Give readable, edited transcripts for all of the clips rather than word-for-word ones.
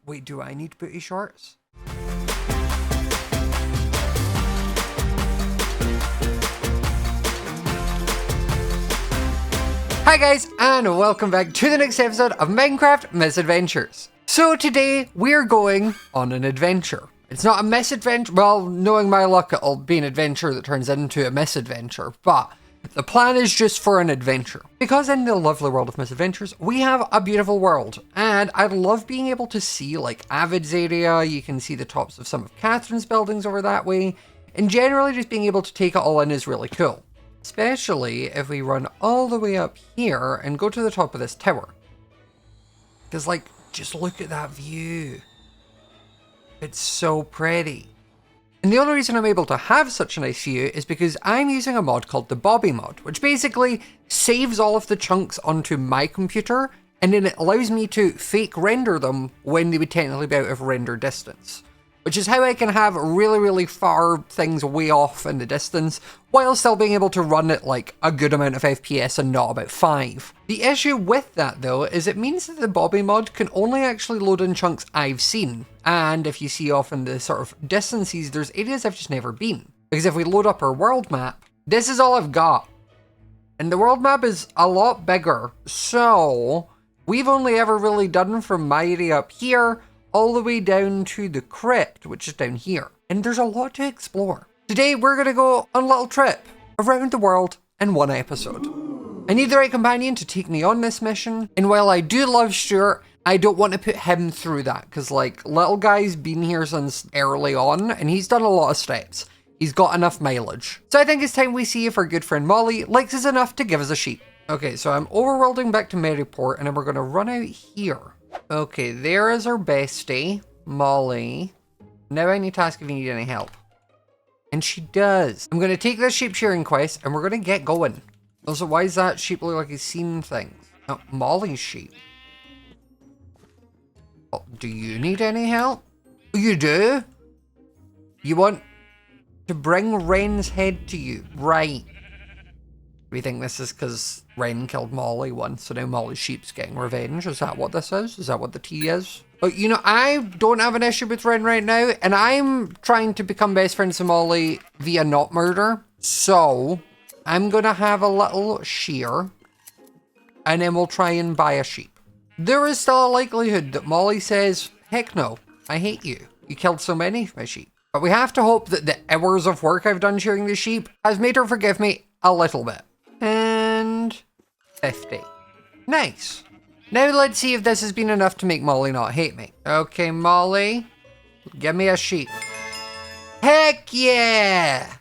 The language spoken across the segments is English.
Wait, do I need booty shorts? Hi guys, and welcome back to the next episode of Minecraft Misadventures. So today, we're going on an adventure. It's not a misadventure, well, knowing my luck, it'll be an adventure that turns into a misadventure, but the plan is just for an adventure. Because in the lovely world of Misadventures, we have a beautiful world, and I'd love being able to see, like, Avid's area, you can see the tops of some of Catherine's buildings over that way, and generally just being able to take it all in is really cool. Especially if we run all the way up here and go to the top of this tower. Because, like, just look at that view. It's so pretty. And the only reason I'm able to have such a nice view is because I'm using a mod called the Bobby mod, which basically saves all of the chunks onto my computer, and then it allows me to fake render them when they would technically be out of render distance. Which is how I can have really far things way off in the distance, while still being able to run at like a good amount of FPS and not about 5. The issue with that though, is it means that the Bobby mod can only actually load in chunks I've seen. And if you see off in the sort of distances, there's areas I've just never been. Because if we load up our world map, this is all I've got. And the world map is a lot bigger. So, we've only ever really done from my area up here, all the way down to the crypt, which is down here. And there's a lot to explore. Today, we're going to go on a little trip around the world in one episode. I need the right companion to take me on this mission. And while I do love Stuart, I don't want to put him through that. Because, like, little guy's been here since early on, and he's done a lot of steps. He's got enough mileage. So I think it's time we see if our good friend Molly likes us enough to give us a sheep. Okay, so I'm overworlding back to Maryport, and then we're going to run out here. Okay, there is our bestie, Molly. Now I need to ask if you need any help. And she does. I'm going to take this sheep shearing quest and we're going to get going. Also, why does that sheep look like he's seen things? Oh, Molly's sheep. Oh, do you need any help? You do? You want to bring Wren's head to you? Right. We think this is because Wren killed Molly once, so now Molly's sheep's getting revenge. Is that what this is? Is that what the tea is? But you know, I don't have an issue with Wren right now, and I'm trying to become best friends with Molly via not murder. So, I'm gonna have a little shear, and then we'll try and buy a sheep. There is still a likelihood that Molly says, heck no, I hate you. You killed so many of my sheep. But we have to hope that the hours of work I've done shearing the sheep has made her forgive me a little bit. And 50. Nice. Now let's see if this has been enough to make Molly not hate me. Okay, Molly, give me a sheep. Heck yeah!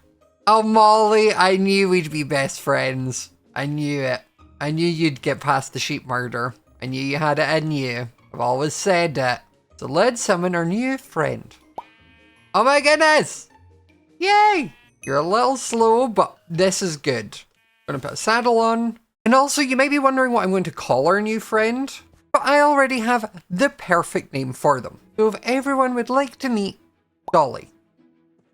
Oh, Molly, I knew we'd be best friends. I knew it. I knew you'd get past the sheep murder. I knew you had it in you. I've always said it. So let's summon our new friend. Oh my goodness! Yay! You're a little slow, but this is good. I'm gonna put a saddle on. And also, you may be wondering what I'm going to call our new friend, but I already have the perfect name for them. So if everyone would like to meet Dolly.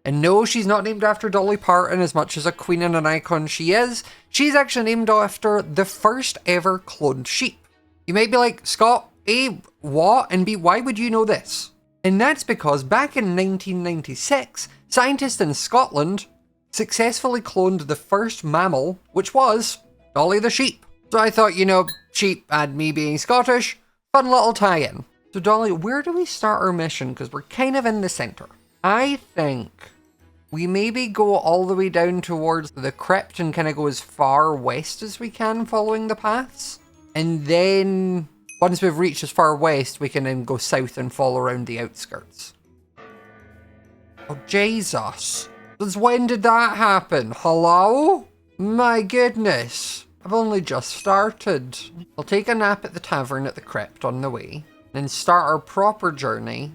And no, she's not named after Dolly Parton as much as a queen and an icon she is. She's actually named after the first ever cloned sheep. You might be like, Scott, A, what? And B, why would you know this? And that's because back in 1996, scientists in Scotland successfully cloned the first mammal, which was Dolly the sheep. So I thought, you know, sheep and me being Scottish, fun little tie-in. So Dolly, where do we start our mission? Because we're kind of in the center. I think we maybe go all the way down towards the crypt and kind of go as far west as we can following the paths. And then once we've reached as far west, we can then go south and follow around the outskirts. Oh, Jesus. Since when did that happen? Hello? My goodness. I've only just started. I'll take a nap at the tavern at the crypt on the way, then start our proper journey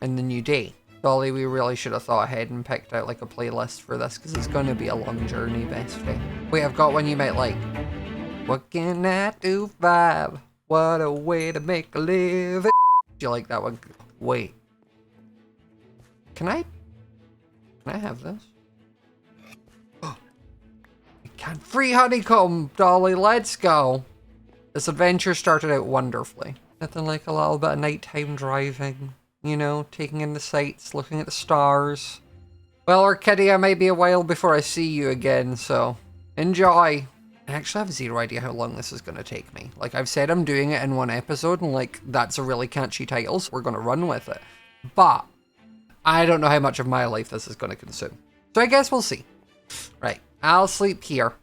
in the new day. Dolly, we really should have thought ahead and picked out like a playlist for this, because it's going to be a long journey, bestie. Wait, I've got one you might like. What can I do, vibe? What a way to make a living. Do you like that one? Wait. Can I have this? We can free honeycomb, Dolly, let's go. This adventure started out wonderfully. Nothing like a little bit of nighttime driving, you know, taking in the sights, looking at the stars. Well, Orchidea, might be a while before I see you again, so enjoy. I actually have zero idea how long this is going to take me. Like, I've said I'm doing it in one episode, and like, that's a really catchy title, so we're going to run with it. But I don't know how much of my life this is going to consume. So I guess we'll see. Right, I'll sleep here.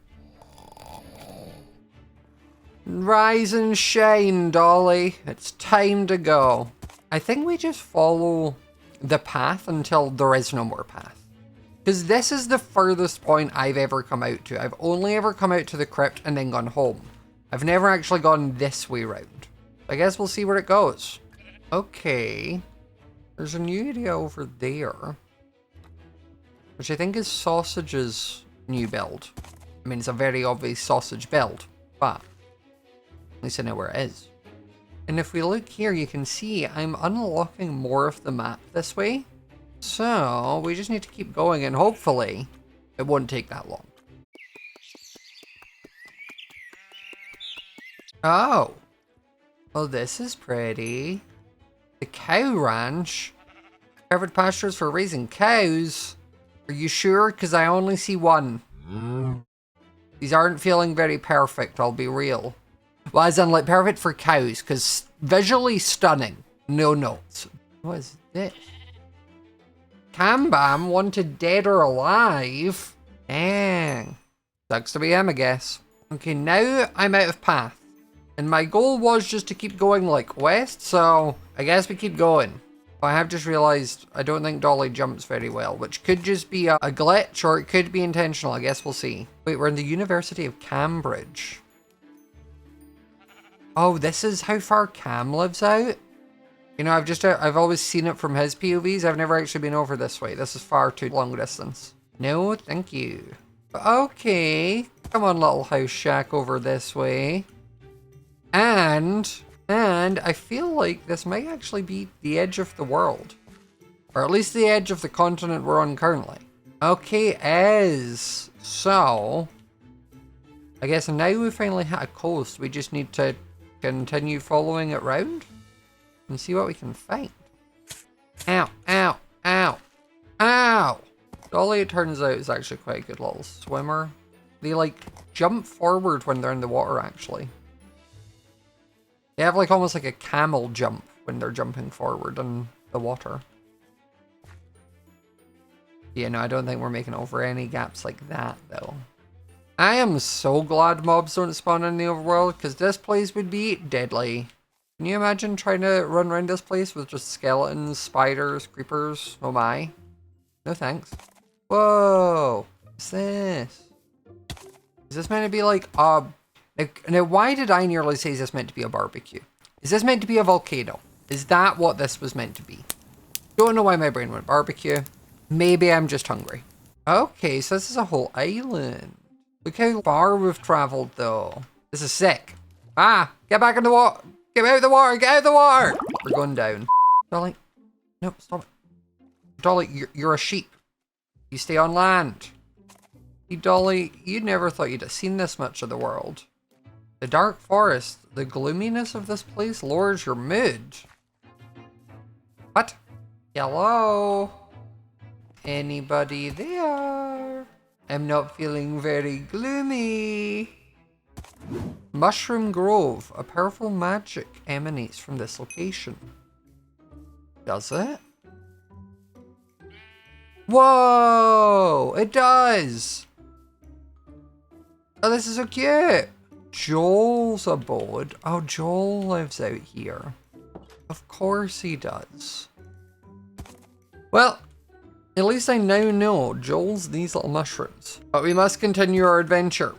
Rise and shine, Dolly. It's time to go. I think we just follow the path until there is no more path. Because this is the furthest point I've ever come out to. I've only ever come out to the crypt and then gone home. I've never actually gone this way round. I guess we'll see where it goes. Okay. There's a new area over there, which I think is Sausage's new build. I mean, it's a very obvious sausage build, but at least I know where it is. And if we look here, you can see I'm unlocking more of the map this way. So we just need to keep going, and hopefully it won't take that long. Oh. Well, this is pretty. The cow ranch. Perfect pastures for raising cows. Are you sure? Because I only see one. These aren't feeling very perfect, I'll be real. Well, as in, like, perfect for cows, because visually stunning. No notes. What is this? Kambam wanted dead or alive? Dang. Sucks to be him, I guess. Okay, now I'm out of path. And my goal was just to keep going, like, west, so I guess we keep going. I have just realized I don't think Dolly jumps very well, which could just be a glitch, or it could be intentional. I guess we'll see. Wait, we're in the University of Cambridge. Oh, this is how far Cam lives out? You know, I've always seen it from his POVs. I've never actually been over this way. This is far too long distance. No, thank you. Okay. Come on, little house shack over this way. And I feel like this might actually be the edge of the world. Or at least the edge of the continent we're on currently. Okay, so I guess now we finally hit a coast. We just need to continue following it round and see what we can find. Ow, ow, ow, ow! Dolly, it turns out, is actually quite a good little swimmer. They, like, jump forward when they're in the water, actually. They have, like, almost like a camel jump when they're jumping forward in the water. Yeah, no, I don't think we're making over any gaps like that, though. I am so glad mobs don't spawn in the overworld, because this place would be deadly. Can you imagine trying to run around this place with just skeletons, spiders, creepers? Oh my. No thanks. Whoa! What's this? Is this meant to be like a... Now, why did I nearly say is this meant to be a barbecue? Is this meant to be a volcano? Is that what this was meant to be? Don't know why my brain went barbecue. Maybe I'm just hungry. Okay, so this is a whole island. Look how far we've traveled, though. This is sick. Ah, get back in the water. Get out of the water. Get out of the water. We're going down. Dolly. Nope, stop it. Dolly, you're a sheep. You stay on land. Hey, Dolly, you never thought you'd have seen this much of the world. The dark forest, the gloominess of this place lowers your mood. What? Hello? Anybody there? I'm not feeling very gloomy. Mushroom Grove. A powerful magic emanates from this location. Does it? Whoa! It does! Oh, this is so cute! Joel's abode. Oh, Joel lives out here. Of course he does. Well, at least I now know Joel's these little mushrooms. But we must continue our adventure.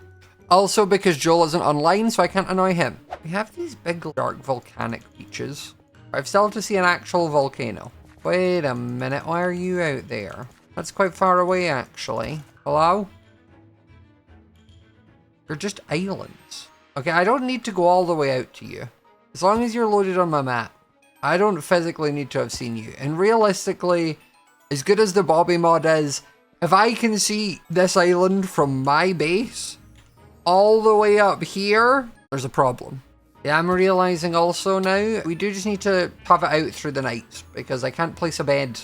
Also because Joel isn't online, so I can't annoy him. We have these big dark volcanic beaches. I've still to see an actual volcano. Wait a minute, why are you out there? That's quite far away, actually. Hello? You're just islands. Okay, I don't need to go all the way out to you. As long as you're loaded on my map. I don't physically need to have seen you. And realistically, as good as the Bobby mod is, if I can see this island from my base all the way up here, there's a problem. Yeah, I'm realizing also now, we do just need to have it out through the night, because I can't place a bed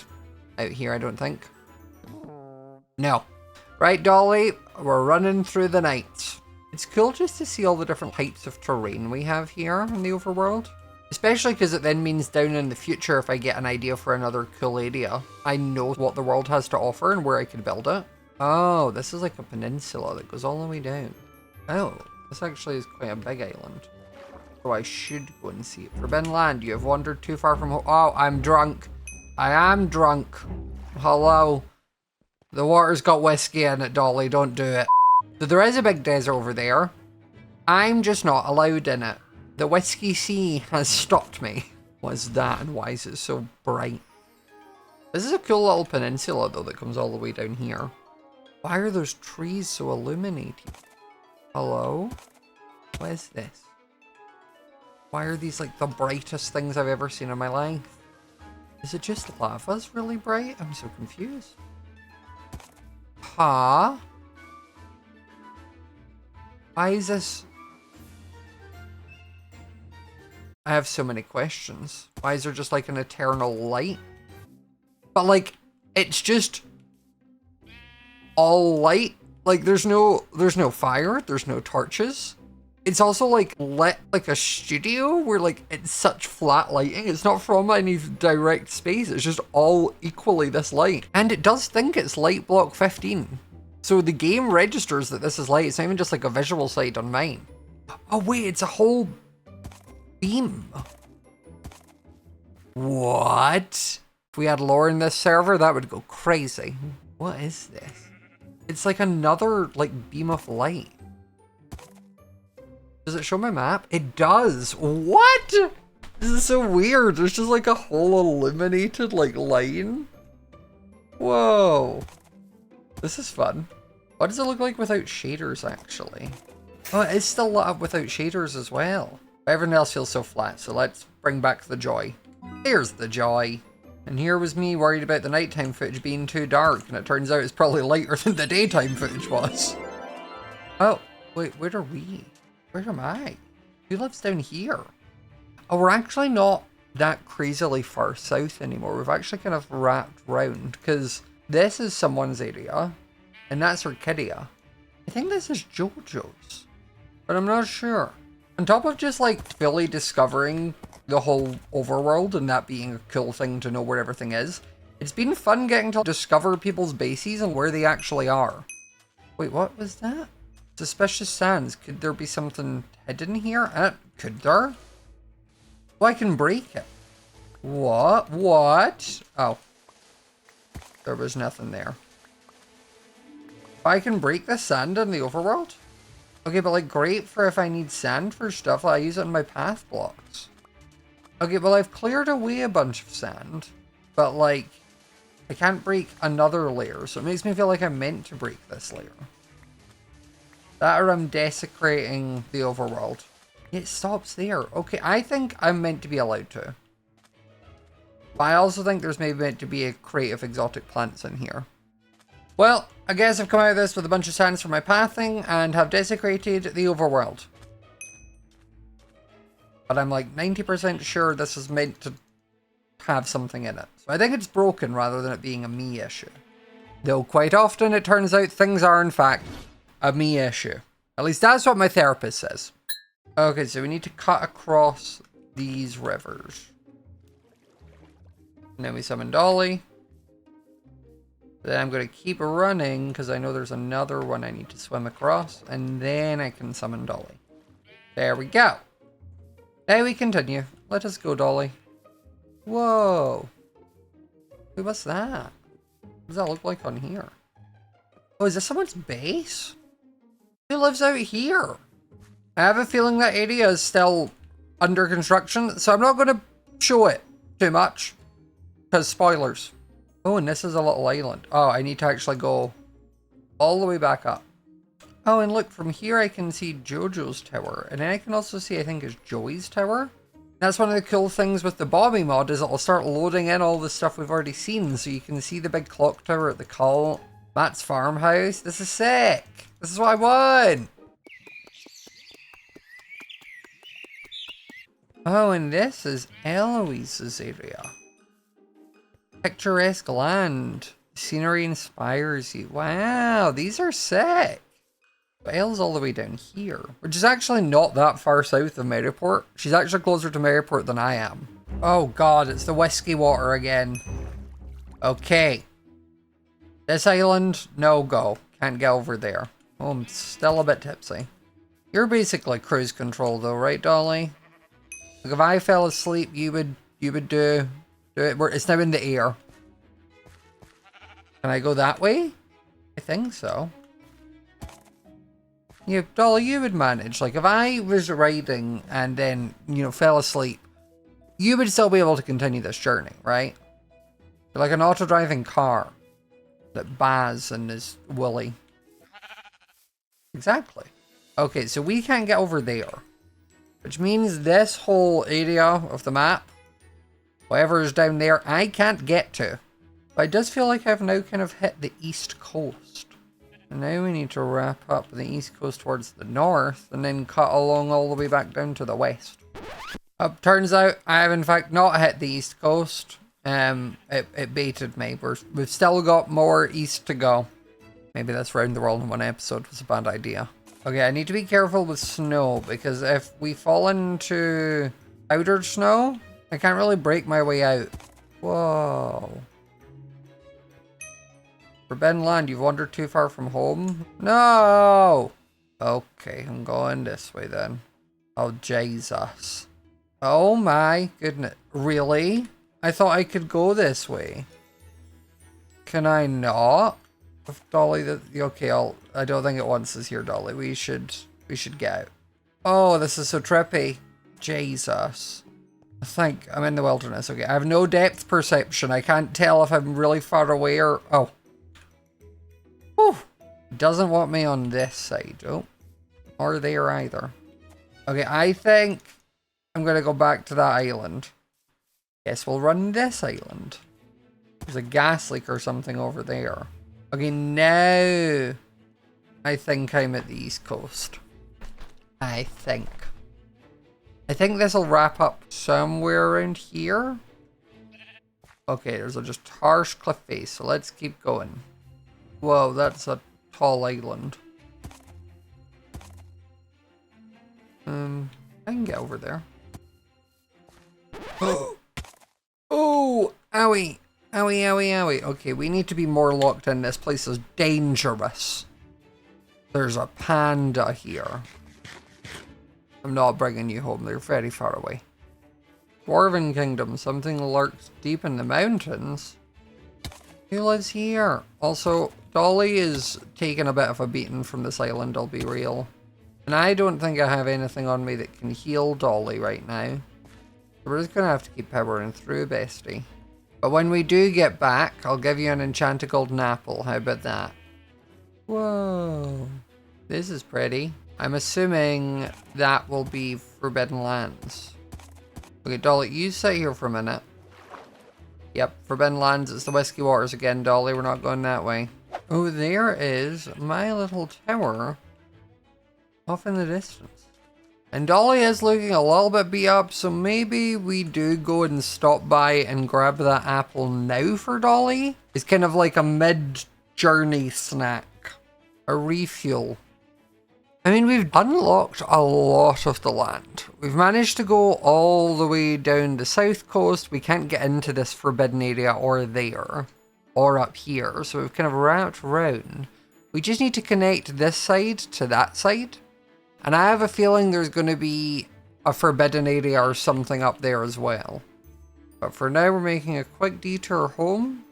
out here, I don't think. No. Right, Dolly, we're running through the night. It's cool just to see all the different types of terrain we have here in the overworld. Especially because it then means down in the future, if I get an idea for another cool area, I know what the world has to offer and where I can build it. Oh, this is like a peninsula that goes all the way down. Oh, this actually is quite a big island. So I should go and see it. Forbidden land, you have wandered too far from home. Oh, I'm drunk. I am drunk. Hello. The water's got whiskey in it, Dolly. Don't do it. So there is a big desert over there. I'm just not allowed in it. The whiskey sea has stopped me. What's that and why is it so bright? This is a cool little peninsula though that comes all the way down here. Why are those trees so illuminated? Hello? What is this? Why are these like the brightest things I've ever seen in my life? Is it just lava's really bright? I'm so confused. Huh? Why is this? I have so many questions. Why is there just like an eternal light? But like, it's just all light. Like there's no fire, there's no torches. It's also like lit like a studio where like it's such flat lighting. It's not from any direct space. It's just all equally this light. And it does think it's light block 15. So the game registers that this is light. It's not even just like a visual side on mine. Oh wait, it's a whole beam. What? If we had lore in this server, that would go crazy. What is this? It's like another like beam of light. Does it show my map? It does. What? This is so weird. There's just like a whole illuminated like line. Whoa. This is fun. What does it look like without shaders actually? Oh, it is still lit up without shaders as well. Everything else feels so flat, so let's bring back the joy. Here's the joy. And here was me worried about the nighttime footage being too dark, and it turns out it's probably lighter than the daytime footage was. Oh, wait, where are we? Where am I? Who lives down here? Oh, we're actually not that crazily far south anymore. We've actually kind of wrapped round, because this is someone's area, and that's Orchidea. I think this is JoJo's, but I'm not sure. On top of just like fully discovering the whole overworld and that being a cool thing to know where everything is, it's been fun getting to discover people's bases and where they actually are. Wait, what was that? Suspicious sands. Could there be something hidden here? Could there? Oh, I can break it. What? What? Oh. There was nothing there. I can break the sand in the overworld? Okay, but like great for if I need sand for stuff, I use it in my path blocks. Okay, well I've cleared away a bunch of sand, but like I can't break another layer, so it makes me feel like I'm meant to break this layer. That or I'm desecrating the overworld. It stops there. Okay, I think I'm meant to be allowed to. But I also think there's maybe meant to be a crate of exotic plants in here. Well, I guess I've come out of this with a bunch of sands for my pathing and have desecrated the overworld. But I'm like 90% sure this is meant to have something in it. So I think it's broken rather than it being a me issue. Though quite often it turns out things are in fact a me issue. At least that's what my therapist says. Okay, so we need to cut across these rivers. And then we summon Dolly. Then I'm going to keep running because I know there's another one I need to swim across. And then I can summon Dolly. There we go. Now we continue. Let us go, Dolly. Whoa. Wait, what's that? What does that look like on here? Oh, is this someone's base? Who lives out here? I have a feeling that area is still under construction, so I'm not going to show it too much. Because spoilers. Oh, and this is a little island. Oh, I need to actually go all the way back up. Oh, and look, from here I can see JoJo's tower. And then I can also see, I think, is Joey's tower. That's one of the cool things with the Bobby mod, is it'll start loading in all the stuff we've already seen. So you can see the big clock tower at the cult. Matt's farmhouse. This is sick. This is what I want. Oh, and this is Eloise's area. Picturesque land. Scenery inspires you. Wow, these are sick. But Elle's all the way down here, which is actually not that far south of Maryport. She's actually closer to Maryport than I am. Oh god, it's the whiskey water again. Okay. This island, no go. Can't get over there. Oh, I'm still a bit tipsy. You're basically cruise control though, right, Dolly? Like if I fell asleep, you would do it. It's now in the air. Can I go that way? I think so. Yeah, Dolly, you would manage. Like if I was riding and then, you know, fell asleep, you would still be able to continue this journey, right? You're like an auto-driving car that baz and is woolly. Exactly. Okay, so we can't get over there. Which means this whole area of the map, whatever is down there, I can't get to. But it does feel like I've now kind of hit the east coast. And now we need to wrap up the east coast towards the north and then cut along all the way back down to the west. Turns out I have in fact not hit the east coast. It baited me. We've still got more east to go. Maybe this round the world in one episode was a bad idea. Okay, I need to be careful with snow because if we fall into powdered snow, I can't really break my way out. Whoa. Forbidden land, you've wandered too far from home? No! Okay, I'm going this way then. Oh, Jesus. Oh my goodness. Really? I thought I could go this way. Can I not? With Dolly, okay, I don't think it wants us here, Dolly. We should get out. Oh, this is so trippy. Jesus. I think I'm in the wilderness. Okay, I have no depth perception. I can't tell if I'm really far away or... Oh. Whew. Doesn't want me on this side. Oh. Or there either. Okay, I think I'm going to go back to that island. Guess we'll run this island. There's a gas leak or something over there. Okay, now I think I'm at the east coast. I think this will wrap up somewhere around here. Okay, there's a just harsh cliff face, so let's keep going. Whoa, that's a tall island. I can get over there. Oh, owie. Owie, owie, owie. Okay, we need to be more locked in. This place is dangerous. There's a panda here. I'm not bringing you home. They're very far away. Dwarven Kingdom. Something lurks deep in the mountains. Who lives here? Also, Dolly is taking a bit of a beating from this island, I'll be real. And I don't think I have anything on me that can heal Dolly right now. So we're just going to have to keep powering through, bestie. But when we do get back, I'll give you an enchanted golden apple. How about that? Whoa. This is pretty. I'm assuming that will be Forbidden Lands. Okay, Dolly, you sit here for a minute. Yep, Forbidden Lands. It's the Whiskey Waters again, Dolly. We're not going that way. Oh, there is my little tower off in the distance. And Dolly is looking a little bit beat up, so maybe we do go and stop by and grab that apple now for Dolly. It's kind of like a mid-journey snack. A refuel. I mean, we've unlocked a lot of the land. We've managed to go all the way down the south coast. We can't get into this forbidden area or there. Or up here. So we've kind of wrapped around. We just need to connect this side to that side. And I have a feeling there's going to be a forbidden area or something up there as well. But for now, we're making a quick detour home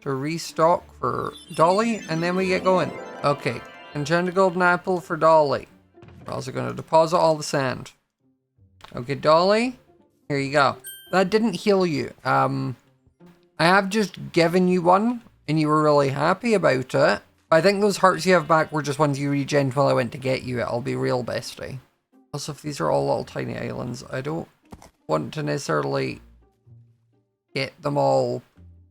to restock for Dolly, and then we get going. Okay, enchanted golden apple for Dolly. We're also going to deposit all the sand. Okay, Dolly, here you go. That didn't heal you. I have just given you one, and you were really happy about it. I think those hearts you have back were just ones you regened while I went to get you. I'll be real, bestie. Also, if these are all little tiny islands, I don't want to necessarily get them all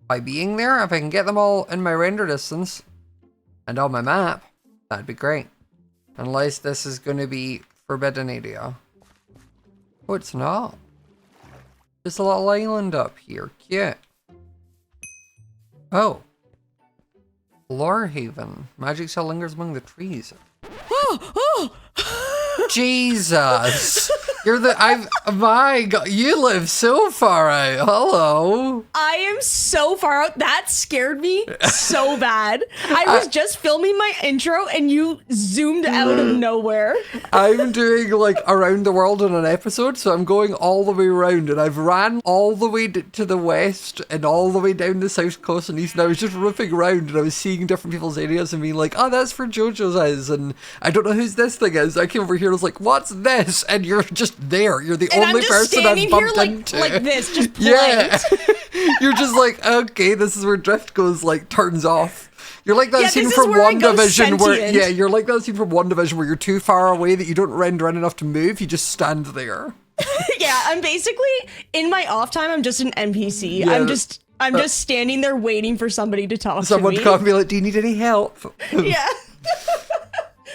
by being there. If I can get them all in my render distance and on my map, that'd be great. Unless this is going to be forbidden area. Oh, it's not. Just a little island up here. Cute. Oh. Lore Haven. Magic still lingers among the trees. Jesus. You're the, my God, you live so far out. Hello. I am so far out. That scared me so bad. I was just filming my intro and you zoomed out of nowhere. I'm doing like around the world in an episode, so I'm going all the way around, and I've ran all the way to the west and all the way down the south coast and east, and I was just ripping around and I was seeing different people's areas and being like, oh, that's for JoJo's house, and I don't know whose this thing is. I came over here and was like, what's this? And you're just there. You're the only person I've bumped into. Like this, just blank. Yeah. You're just like, okay, this is where drift goes, like, turns off. You're like that scene from WandaVision where, you're like that scene from WandaVision where you're too far away that you don't render in enough to move, you just stand there. Yeah, I'm basically, in my off time, I'm just an NPC. Yeah. I'm just standing there waiting for somebody to talk to me. Someone come and be like, do you need any help? Yeah.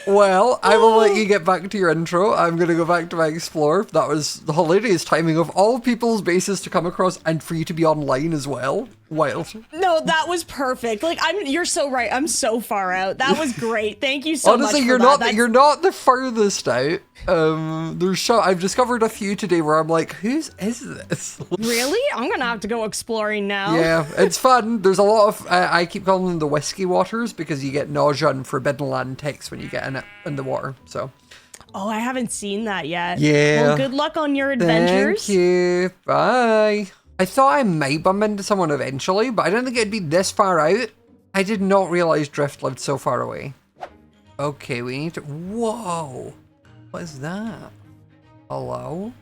Well, I will let you get back to your intro. I'm going to go back to my explore. That was the hilarious timing of all people's bases to come across and for you to be online as well. Wild. No, that was perfect. Like, you're so right. I'm so far out. That was great. Thank you so much. Honestly, you're not the furthest out. I've discovered a few today where I'm like, whose is this? Really? I'm gonna have to go exploring now. Yeah, it's fun. There's a lot of I keep calling them the whiskey waters because you get nausea and Forbidden Land ticks when you get in the water. So. Oh, I haven't seen that yet. Yeah. Well, good luck on your adventures. Thank you. Bye. I thought I might bump into someone eventually, but I didn't think it'd be this far out. I did not realize Drift lived so far away. Okay, we need to... Whoa. What is that? Hello?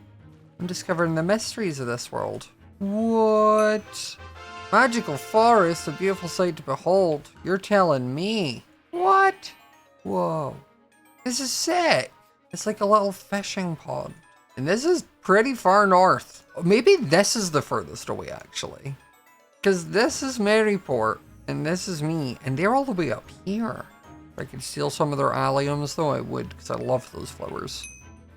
I'm discovering the mysteries of this world. What? Magical forest, a beautiful sight to behold. You're telling me. What? Whoa. This is sick. It's like a little fishing pond. And this is pretty far north. Maybe this is the furthest away, actually. Because this is Maryport, and this is me, and they're all the way up here. If I could steal some of their alliums, though, I would, because I love those flowers.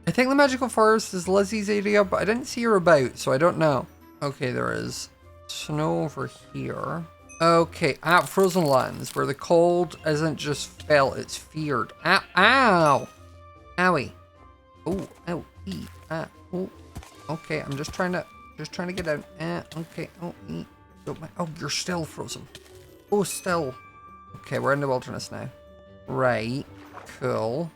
I think the magical forest is Lizzie's area, but I didn't see her about, so I don't know. Okay, there is snow over here. Okay, at Frozen Lands, where the cold isn't just felt, it's feared. Ow! Ow! Owie. Oh, ow, ee, ah, oh. Okay, I'm just trying to get out. Okay, oh, ee. Oh, you're still frozen. Oh, still. Okay, we're in the wilderness now. Right, cool.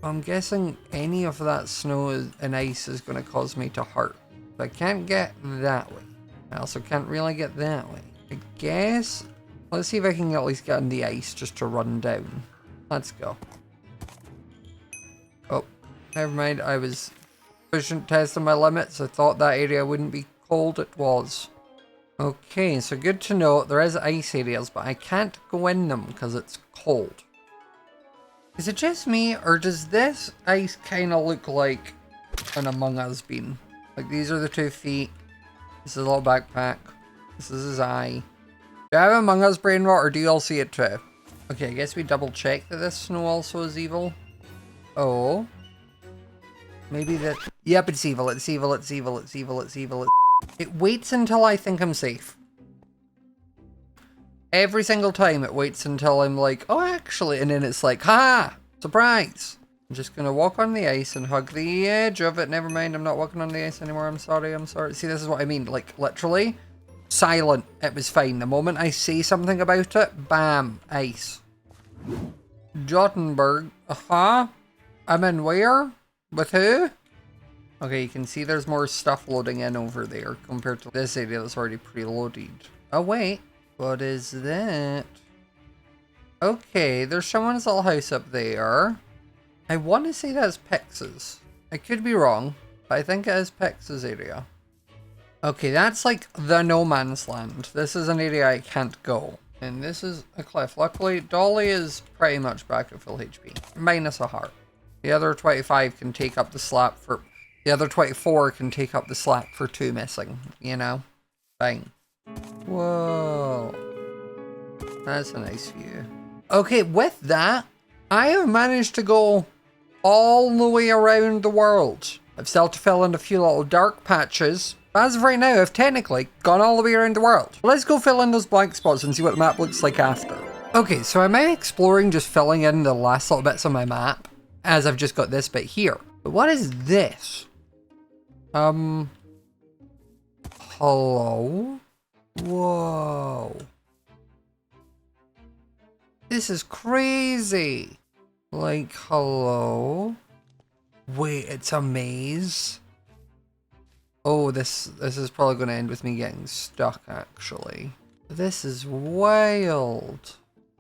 I'm guessing any of that snow and ice is going to cause me to hurt. I can't get that way. I also can't really get that way. I guess, let's see if I can at least get on the ice just to run down. Let's go. Oh, never mind. I was pushing, testing my limits. I thought that area wouldn't be cold. It was. Okay, so good to know. There is ice areas, but I can't go in them because it's cold. Is it just me, or does this ice kind of look like an Among Us bean? Like, these are the 2 feet. This is a little backpack. This is his eye. Do I have Among Us brain rot, or do you all see it too? Okay, I guess we double check that this snow also is evil. Oh. Maybe that... Yep, it's evil, it's evil, it's evil, it's evil, it's evil. It waits until I think I'm safe. Every single time it waits until I'm like, oh, actually, and then it's like, ha! Surprise! I'm just gonna walk on the ice and hug the edge of it. Never mind, I'm not walking on the ice anymore. I'm sorry, I'm sorry. See, this is what I mean. Like, literally, silent. It was fine. The moment I say something about it, bam, ice. Jottenberg. I'm in where? With who? Okay, you can see there's more stuff loading in over there compared to this area that's already preloaded. Oh, wait. What is that? Okay, there's someone's little house up there. I want to say that's Pix's. I could be wrong, but I think it is Pix's area. Okay, that's like the no man's land. This is an area I can't go. And this is a cliff. Luckily, Dolly is pretty much back at full HP. Minus a heart. The other 25 can take up the slack for... The other 24 can take up the slack for 2 missing, you know? Fine. Whoa. That's a nice view. Okay, with that, I have managed to go all the way around the world. I've still to fill in a few little dark patches. But as of right now, I've technically gone all the way around the world. Let's go fill in those blank spots and see what the map looks like after. Okay, so am I exploring just filling in the last little bits on my map as I've just got this bit here? But what is this? Hello? Whoa. This is crazy. Like, hello? Wait, it's a maze? Oh, this is probably going to end with me getting stuck, actually. This is wild.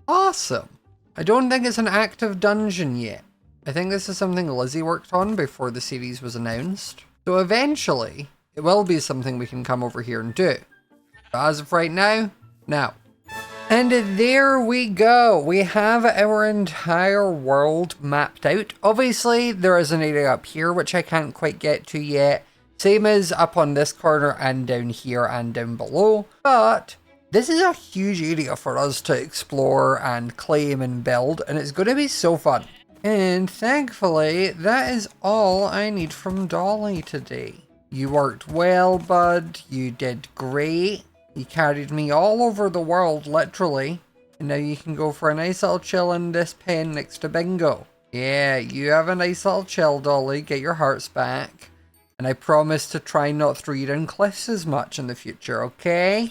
Awesome. I don't think it's an active dungeon yet. I think this is something Lizzie worked on before the series was announced. So eventually, it will be something we can come over here and do. But as of right now, no. And there we go. We have our entire world mapped out. Obviously, there is an area up here which I can't quite get to yet. Same as up on this corner and down here and down below. But this is a huge area for us to explore and claim and build, and it's going to be so fun. And thankfully, that is all I need from Dolly today. You worked well, bud. You did great. You carried me all over the world, literally. And now you can go for a nice little chill in this pen next to Bingo. Yeah, you have a nice little chill, Dolly. Get your hearts back. And I promise to try not throw you down cliffs as much in the future, okay?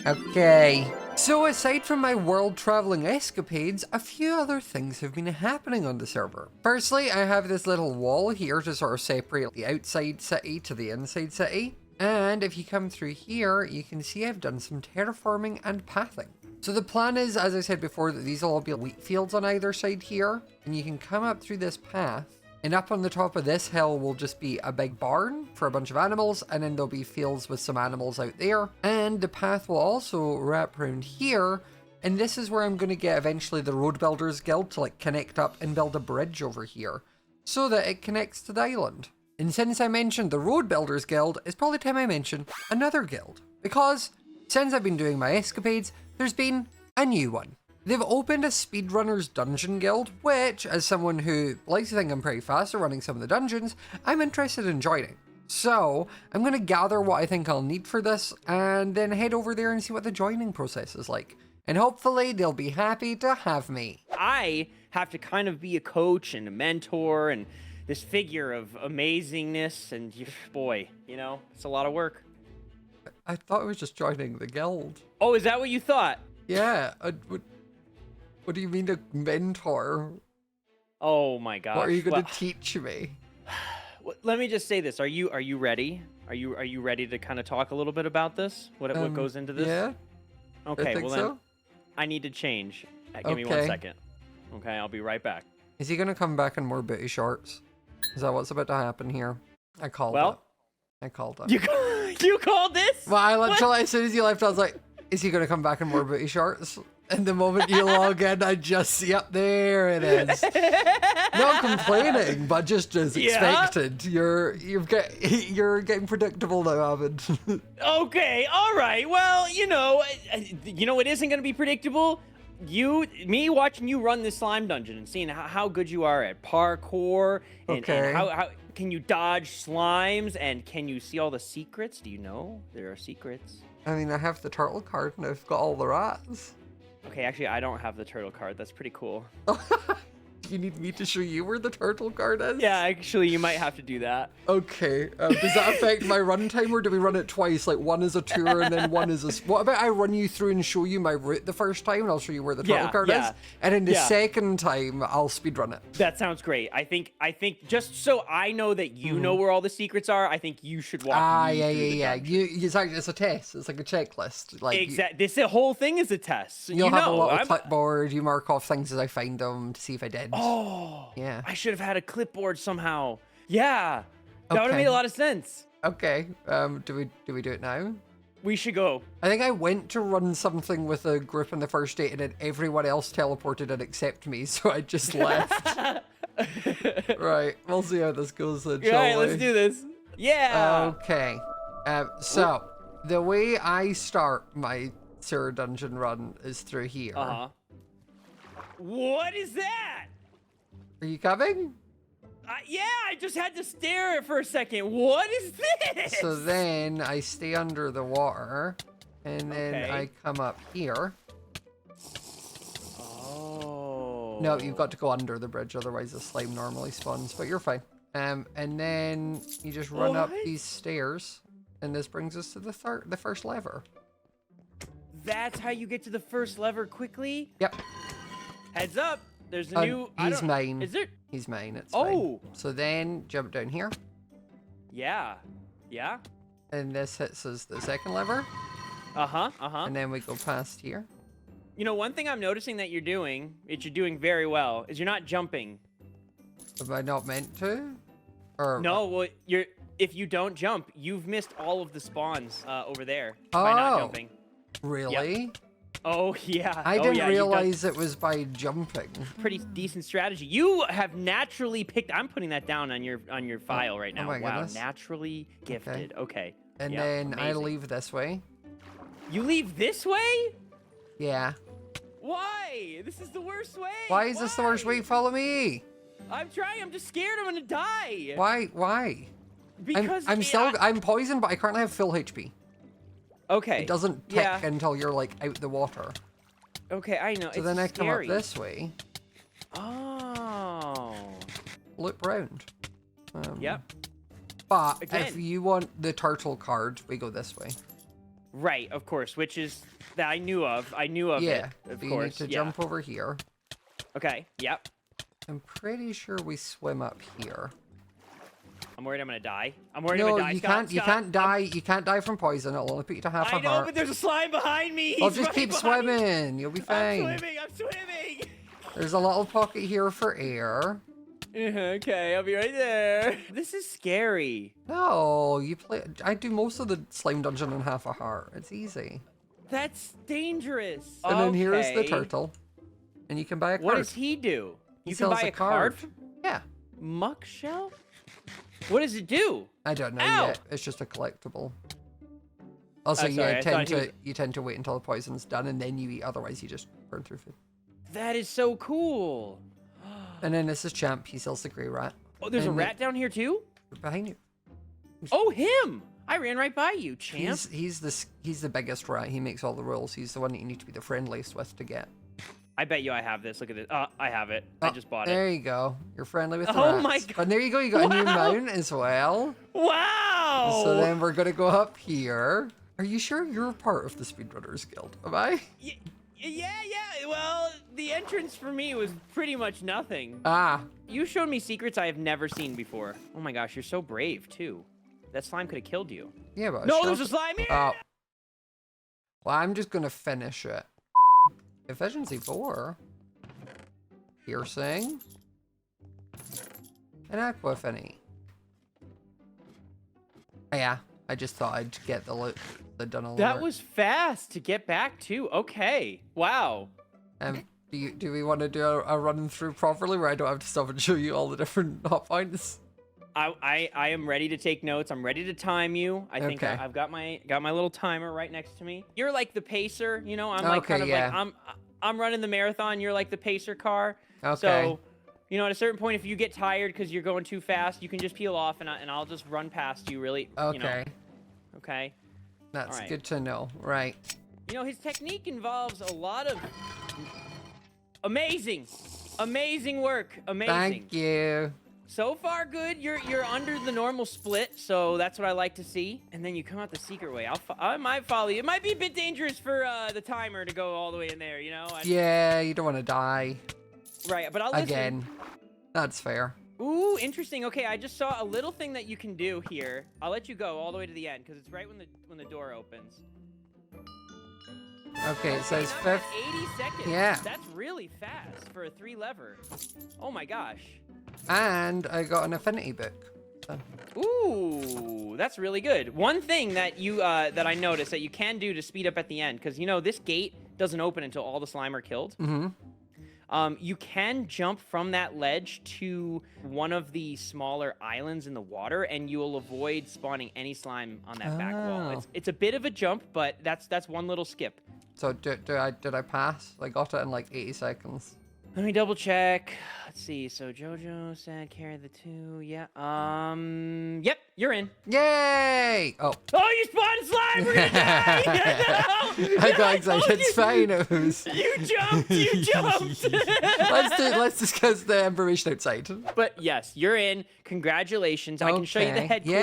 Okay. So aside from my world traveling escapades, a few other things have been happening on the server. Firstly, I have this little wall here to sort of separate the outside city to the inside city. And if you come through here, you can see I've done some terraforming and pathing. So the plan is, as I said before, that these will all be wheat fields on either side here. And you can come up through this path. And up on the top of this hill will just be a big barn for a bunch of animals. And then there'll be fields with some animals out there. And the path will also wrap around here. And this is where I'm going to get eventually the Road Builders Guild to like connect up and build a bridge over here. So that it connects to the island. And since I mentioned the Road Builders Guild, it's probably time I mention another guild. Because since I've been doing my escapades, there's been a new one. They've opened a Speedrunners Dungeon Guild, which, as someone who likes to think I'm pretty fast at running some of the dungeons, I'm interested in joining. So, I'm going to gather what I think I'll need for this, and then head over there and see what the joining process is like. And hopefully, they'll be happy to have me. I have to kind of be a coach and a mentor and this figure of amazingness, and boy, you know, it's a lot of work. I thought I was just joining the guild. Oh, is that what you thought? Yeah, what do you mean a mentor? Oh my gosh. What are you going to teach me? Let me just say this. Are you ready? Are you ready to kind of talk a little bit about this? What goes into this? Yeah. Okay, I think well so. then I need to change. Give me 1 second. Okay, I'll be right back. Is he going to come back in more booty shorts? Is that what's about to happen here? I called it. I called it. You called this? Well, I literally, as soon as you left, I was like, is he going to come back in more booty shorts? And the moment you log in, I just see up there it is. Not complaining, but just as expected. You're getting predictable now, Avid. Okay, all right. Well, you know it isn't going to be predictable. Me watching you run this slime dungeon and seeing how good you are at parkour and how can you dodge slimes and can you see all the secrets? Do you know there are secrets? I mean, I have the turtle card and I've got all the rats. Okay, actually, I don't have the turtle card. That's pretty cool. Do you need me to show you where the turtle card is? Yeah, actually, you might have to do that. Okay. Does that affect my runtime, or do we run it twice? Like one is a tour and then one is a... What about I run you through and show you my route the first time, and I'll show you where the turtle card is, and then the second time I'll speedrun it. That sounds great. I think just so I know that you know where all the secrets are, I think you should walk me through the dungeon. It's a test. It's like a checklist. Like exactly. This whole thing is a test. So you'll have a little clipboard. You mark off things as I find them to see if I did. Oh, yeah. I should have had a clipboard somehow. Yeah, that would have made a lot of sense. Okay. Do we do it now? We should go. I think I went to run something with a group on the first date, and then everyone else teleported and except me, so I just left. Right. We'll see how this goes then. All right, let's do this. Yeah. Okay. So the way I start my sewer dungeon run is through here. What is that? Are you coming? Yeah, I just had to stare for a second. What is this? So then I stay under the water, and then I come up here. Oh. No, you've got to go under the bridge, otherwise the slime normally spawns, but you're fine. And then you just run up these stairs, and this brings us to the first lever. That's how you get to the first lever quickly? Yep. Heads up. There's a new... He's mine. Is there... He's mine, it's fine. Oh. So then, jump down here. Yeah. Yeah? And this hits us the second lever. Uh-huh, uh-huh. And then we go past here. You know, one thing I'm noticing that you're doing very well, is you're not jumping. Am I not meant to? Or No, well, if you don't jump, you've missed all of the spawns over there by not jumping. Really? Yep. Oh, yeah. I didn't realize it was by jumping. Pretty decent strategy. You have naturally picked... I'm putting that down on your file right now. Oh my goodness. Naturally gifted. Okay. And yep, then amazing. I leave this way. You leave this way? Yeah. Why? This is the worst way. Why is this the worst way? Follow me. I'm trying. I'm just scared I'm gonna die. Why? Because I'm poisoned, but I currently have full HP. Okay. It doesn't tick until you're like out the water. Okay, I know. So then I come up this way. Oh. Loop round. Yep. But if you want the turtle card, we go this way. Right, of course, which is that I knew of. I knew of it. Of you course. need to jump over here. Okay. Yep. I'm pretty sure we swim up here. I'm worried I'm gonna die. I'm worried I'm gonna die. No, you can't. You can't die. You can't die from poison. It'll only put you to half a heart. I know, but there's a slime behind me. I'll just keep swimming. You'll be fine. I'm swimming. There's a little pocket here for air. Okay, I'll be right there. This is scary. No, you play. I do most of the slime dungeon in half a heart. It's easy. That's dangerous. And then here is the turtle, and you can buy a card. What does he do? He You can sells buy a card. Yeah. Muck shell? What does it do? I don't know Ow! yet. It's just a collectible. Also, sorry, you tend to wait until the poison's done, and then you eat. Otherwise, you just burn through food. That is so cool. And then this is Champ. He sells the grey rat. Oh, there's a rat down here too? Behind you. Oh, him! I ran right by you, champ. He's the biggest rat. He makes all the rules. He's the one that you need to be the friendliest with to get. I bet you I have this. Look at this. I have it. I just bought it. There you go. You're friendly with the Oh rats. my God. And there you go. You got a new mount as well. Wow! So then we're gonna go up here. Are you sure you're part of the Speedrunners Guild? Am I? Yeah. Well, the entrance for me was pretty much nothing. Ah. You showed me secrets I have never seen before. Oh my gosh, you're so brave too. That slime could have killed you. Yeah, but no, there's a slime here. Oh. Well, I'm just gonna finish it. Efficiency 4. Piercing. And Aqua Affinity. Yeah, I just thought I'd get the loot done a little. That was fast to get back to. Okay. Wow. Do we want to do a run through properly where I don't have to stop and show you all the different hot points? I am ready to take notes. I'm ready to time you. I think I've got my little timer right next to me. You're like the pacer, you know. I'm like I'm running the marathon. You're like the pacer car. Okay. So, you know, at a certain point, if you get tired because you're going too fast, you can just peel off, and I'll just run past you. Really. Okay. You know. Okay. That's good to know. Right. You know, his technique involves a lot of amazing work. Amazing. Thank you. So far, good. You're under the normal split, so that's what I like to see. And then you come out the secret way. I might follow you. It might be a bit dangerous for the timer to go all the way in there, you know? Yeah, you don't want to die. Right, but I'll listen. Again. That's fair. Ooh, interesting. Okay, I just saw a little thing that you can do here. I'll let you go all the way to the end, because it's right when the door opens. Okay, it says 80 seconds. Yeah. That's really fast for a 3-lever. Oh my gosh. And I got an affinity book. So. Ooh, that's really good. One thing that you that I noticed that you can do to speed up at the end, because you know this gate doesn't open until all the slime are killed. Mm-hmm. You can jump from that ledge to one of the smaller islands in the water, and you will avoid spawning any slime on that back wall. It's a bit of a jump, but that's one little skip. So did I pass? I got it in like 80 seconds. Let me double check. Let's see. So Jojo said carry the 2. Yeah. Yep. You're in. Yay! Oh. Oh, you spawned slime. We're gonna die. No! I got excited. It's fine. It was... You jumped. You jumped. Let's discuss the information outside. But yes, you're in. Congratulations. I can show you the Okay. headquarters.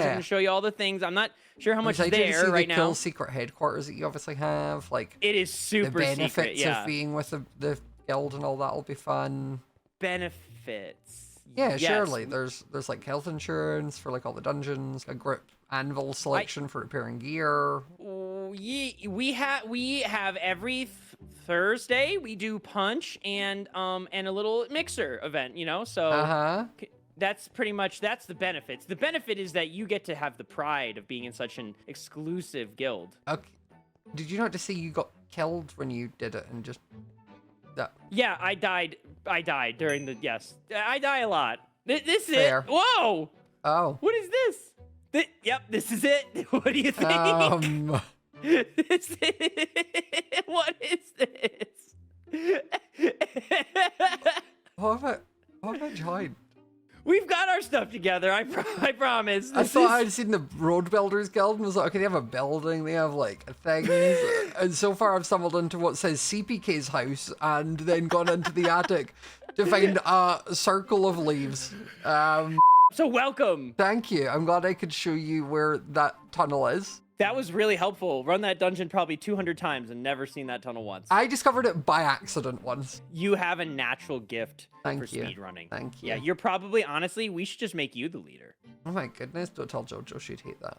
I Yeah. can show you all the things. I'm not sure how much is Excited to there see right the now. cool secret headquarters that you obviously have. Like It is the super benefits secret. Yeah. of being with the guild and all that will be fun. Benefits. Yeah, Yes. surely. There's like health insurance for like all the dungeons, a grip anvil selection for repairing gear. We have every Thursday we do punch and a little mixer event, you know. So that's pretty much the benefits. The benefit is that you get to have the pride of being in such an exclusive guild. Okay. Did you not just say you got killed when you did it and just that? Yeah, I died during the I die a lot. This is Fair. it. Whoa! Oh. What is this? Yep, this is it. What do you think? This is, what is this? What have I joined? We've got our stuff together. I promise. I This thought is- I'd seen the Road Builders Guild and was like, okay, they have a building, they have like things. And so far I've stumbled into what says CPK's house and then gone into the attic to find a circle of leaves. So welcome. Thank you. I'm glad I could show you where that tunnel is. That was really helpful. Run that dungeon probably 200 times and never seen that tunnel once. I discovered it by accident once. You have a natural gift Thank for you. speedrunning. Thank you. Yeah, you're probably, honestly, we should just make you the leader. Oh my goodness, don't tell Jojo she'd hate that.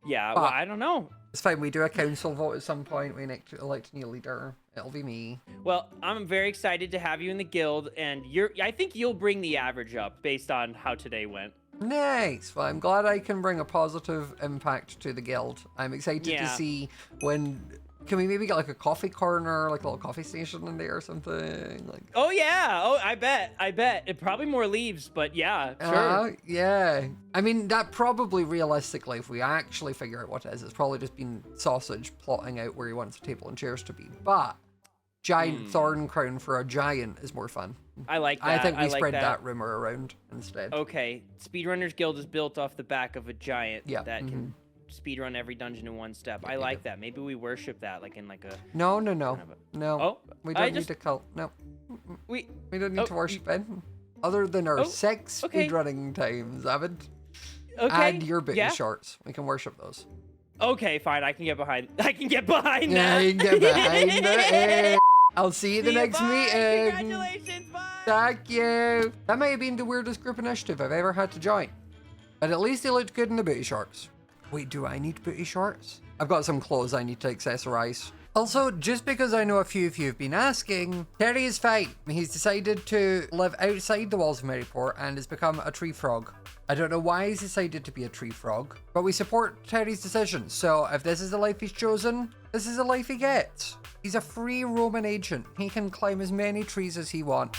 Yeah, But- well, I don't know. It's fine, we do a council vote at some point, we elect a new leader. It'll be me. Well, I'm very excited to have you in the guild, and I think you'll bring the average up based on how today went. Nice. Well, I'm glad I can bring a positive impact to the guild. I'm excited to Yeah. see when... Can we maybe get like a coffee corner, like a little coffee station in there or something? Like, Oh, yeah. Oh, I bet. It probably more leaves, but yeah, sure. Yeah. I mean, that probably realistically, if we actually figure out what it is, it's probably just been Sausage plotting out where he wants the table and chairs to be. But giant thorn crown for a giant is more fun. I like that. I think we like spread that rumor around instead. Okay, Speedrunners Guild is built off the back of a giant Yeah, that can speedrun every dungeon in one step. I like that. Maybe we worship that, like in like a... No. of No. Oh, We I don't need just- a cult. No. We We don't need to worship it. Other than our 6 okay. speedrunning times, Avid. okay. And your booty yeah. shorts. We can worship those. Okay, fine. I can get behind. I can get behind Yeah, that. you can get behind it. I'll see you the See you, next bye. meeting. Congratulations, bye. Thank you. That might have been the weirdest group initiative I've ever had to join. But at least they looked good in the booty shorts. Wait, do I need booty shorts? I've got some clothes I need to accessorize. Also, just because I know a few of you have been asking, Terry is fine. He's decided to live outside the walls of Maryport and has become a tree frog. I don't know why he's decided to be a tree frog, but we support Terry's decision. So if this is the life he's chosen, this is the life he gets. He's a free roaming agent. He can climb as many trees as he wants.